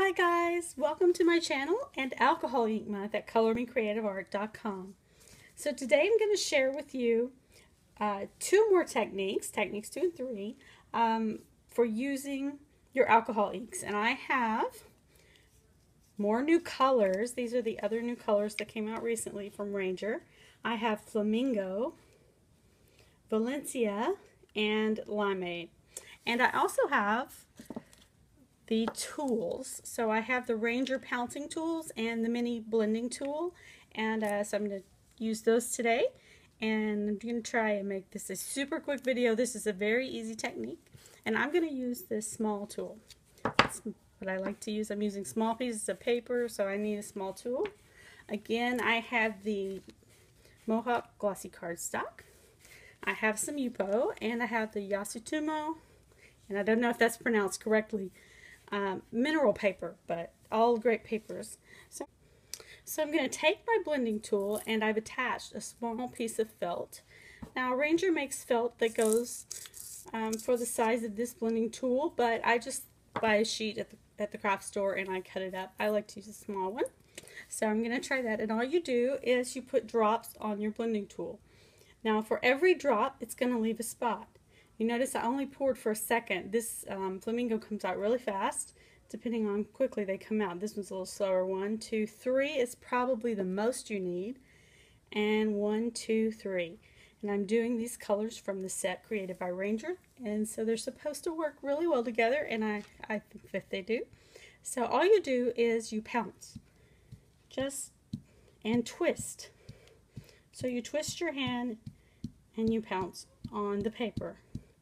Hi guys, welcome to my channel and Alcohol Ink Month at colormecreativeart.com. So today I'm going to share with you two more techniques 2 and 3, for using your alcohol inks. And I have more new colors. These are the other new colors that came out recently from Ranger. I have Flamingo, Valencia, and Limeade. And I also have the tools. So I have the Ranger pouncing tools and the mini blending tool, and so I'm going to use those today, and I'm going to try and make this a super quick video. This is a very easy technique, and I'm going to use this small tool. That's what I like to use. I'm using small pieces of paper, so I need a small tool. Again, I have the Mohawk Glossy Cardstock. I have some Yupo, and I have the Yasutomo, and I don't know if that's pronounced correctly, mineral paper, but all great papers. So I'm going to take my blending tool, and I've attached a small piece of felt. Now Ranger makes felt that goes for the size of this blending tool, but I just buy a sheet at the craft store and I cut it up. I like to use a small one. So I'm going to try that, and all you do is you put drops on your blending tool. Now for every drop it's going to leave a spot. You notice I only poured for a second. This Flamingo comes out really fast, depending on quickly they come out. This one's a little slower. 1, 2, 3 is probably the most you need. And 1, 2, 3. And I'm doing these colors from the set created by Ranger. And so they're supposed to work really well together, and I think that they do. So all you do is you pounce. And twist. So you twist your hand and you pounce on the paper.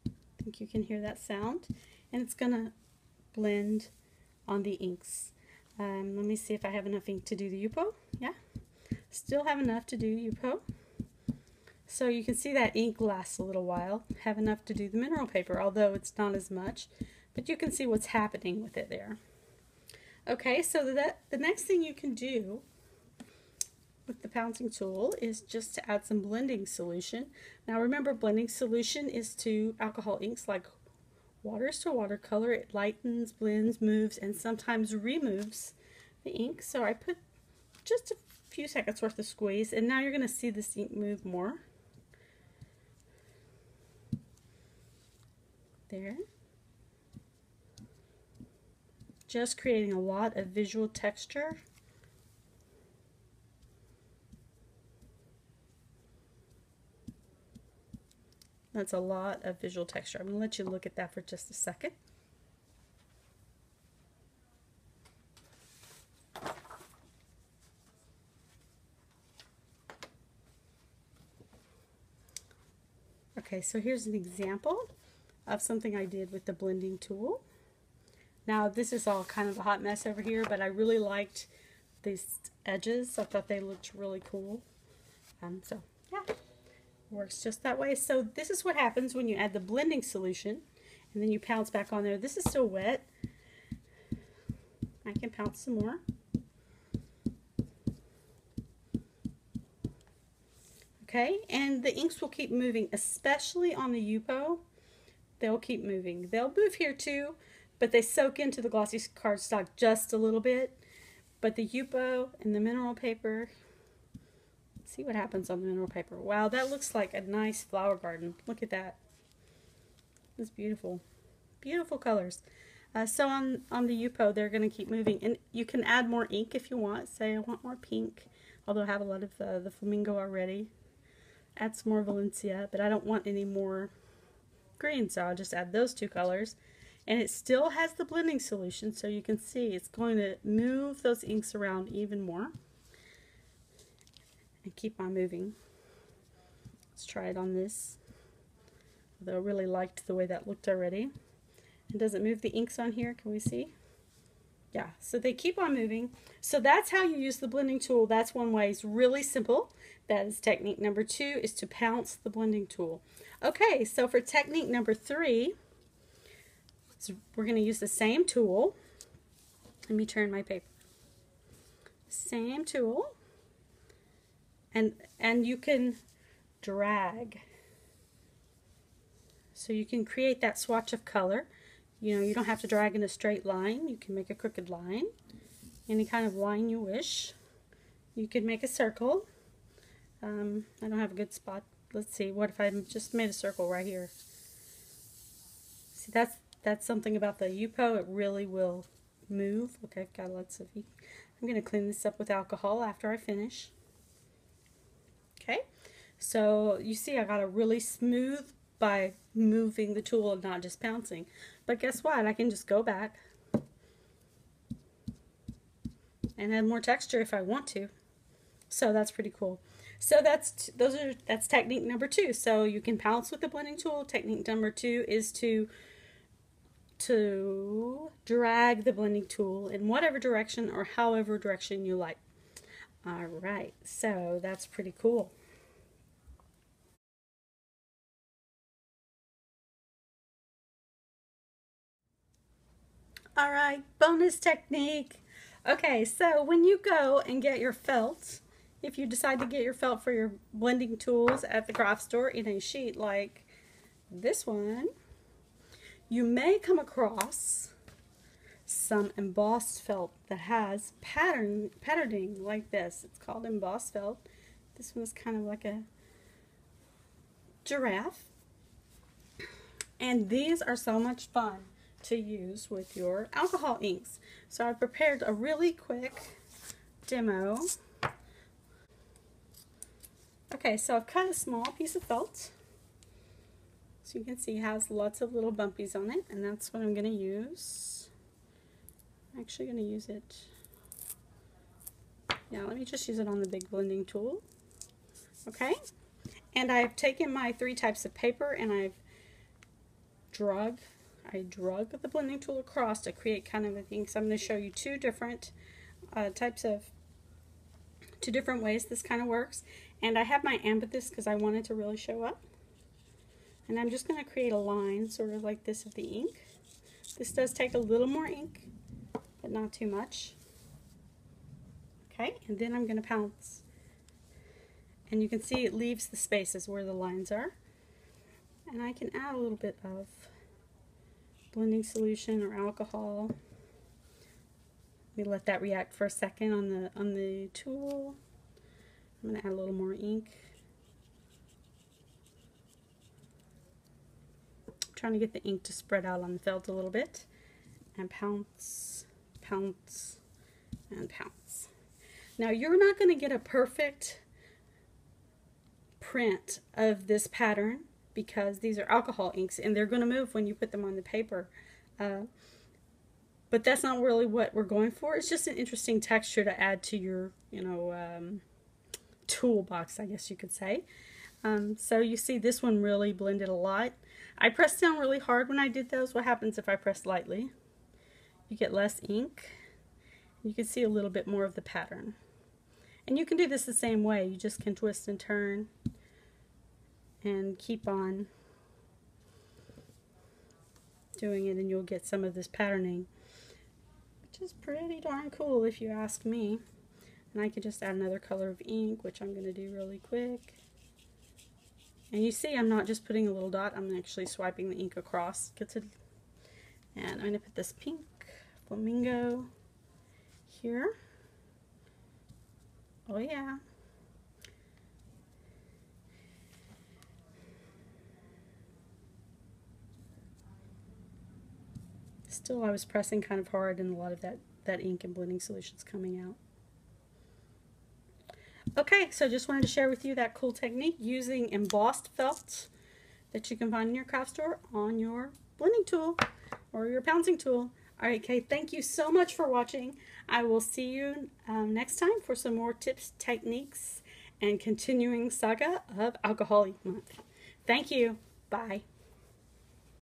I think you can hear that sound, and it's gonna blend on the inks. Let me see if I have enough ink to do the Yupo. Yeah, still have enough to do Yupo. So you can see that ink lasts a little while. Have enough to do the mineral paper, although it's not as much, but you can see what's happening with it there. Okay, so the next thing you can do with the pouncing tool is just to add some blending solution. Now remember, blending solution is to alcohol inks like water is to watercolor. It lightens, blends, moves, and sometimes removes the ink. So I put just a few seconds worth of squeeze, and now you're going to see this ink move more. There. Just creating a lot of visual texture. That's a lot of visual texture. I'm going to let you look at that for just a second. Okay, so here's an example of something I did with the blending tool. Now this is all kind of a hot mess over here, but I really liked these edges. I thought they looked really cool. So yeah. Works just that way. So this is what happens when you add the blending solution and then you pounce back on there. This is still wet. I can pounce some more. Okay, and the inks will keep moving, especially on the Yupo. They'll keep moving. They'll move here too, but they soak into the glossy cardstock just a little bit. But the Yupo and the mineral paper, see what happens on the mineral paper. Wow, that looks like a nice flower garden. Look at that. It's beautiful. Beautiful colors. So on the Yupo, they're going to keep moving. And you can add more ink if you want. Say, I want more pink. Although I have a lot of the Flamingo already. Add some more Valencia, but I don't want any more green, so I'll just add those 2 colors. And it still has the blending solution, so you can see it's going to move those inks around even more. And keep on moving. Let's try it on this. Although I really liked the way that looked already. And does it move the inks on here? Can we see? Yeah, so they keep on moving. So that's how you use the blending tool. That's one way. It's really simple. That is technique number 2, is to pounce the blending tool. Okay, so for technique number 3, we're going to use the same tool. Let me turn my paper. Same tool. And you can drag. So you can create that swatch of color. You know, you don't have to drag in a straight line. You can make a crooked line, any kind of line you wish. You could make a circle. I don't have a good spot. Let's see, what if I just made a circle right here? See, that's something about the Yupo. It really will move. Okay, I've got lots of ink. I'm going to clean this up with alcohol after I finish. Okay, so you see I got it really smooth by moving the tool and not just pouncing. But guess what? I can just go back and add more texture if I want to. So that's pretty cool. So that's technique number 2. So you can pounce with the blending tool. Technique number 2 is to drag the blending tool in whatever direction or however direction you like. All right, so that's pretty cool. All right, bonus technique. Okay, so when you go and get your felt, if you decide to get your felt for your blending tools at the craft store in a sheet like this one, you may come across some embossed felt that has patterning like this. It's called embossed felt. This one's kind of like a giraffe. And these are so much fun to use with your alcohol inks. So I prepared a really quick demo. Okay, so I've cut a small piece of felt. So you can see it has lots of little bumpies on it, and that's what I'm going to use. I'm actually going to use it. Yeah, let me just use it on the big blending tool. Okay, and I've taken my 3 types of paper and I drug the blending tool across to create kind of a thing. So I'm going to show you 2 different two different ways this kind of works. And I have my amethyst because I want it to really show up. And I'm just going to create a line sort of like this of the ink. This does take a little more ink, but not too much. Okay, and then I'm going to pounce. And you can see it leaves the spaces where the lines are. And I can add a little bit of blending solution or alcohol. Let me let that react for a second on the tool. I'm going to add a little more ink. I'm trying to get the ink to spread out on the felt a little bit. And pounce, pounce, and pounce. Now you're not going to get a perfect print of this pattern because these are alcohol inks and they're going to move when you put them on the paper. But that's not really what we're going for. It's just an interesting texture to add to your, toolbox, I guess you could say. So you see this one really blended a lot. I pressed down really hard when I did those. What happens if I press lightly? You get less ink. You can see a little bit more of the pattern. And you can do this the same way. You just can twist and turn and keep on doing it and you'll get some of this patterning, which is pretty darn cool if you ask me. And I could just add another color of ink, which I'm going to do really quick. And you see I'm not just putting a little dot, I'm actually swiping the ink across. And I'm going to put this pink flamingo here. Oh yeah. Still, I was pressing kind of hard and a lot of that ink and blending solution's coming out. Okay, so just wanted to share with you that cool technique using embossed felt that you can find in your craft store on your blending tool or your pouncing tool. Alright, okay, thank you so much for watching. I will see you next time for some more tips, techniques, and continuing saga of Alcohol Ink Month. Thank you. Bye.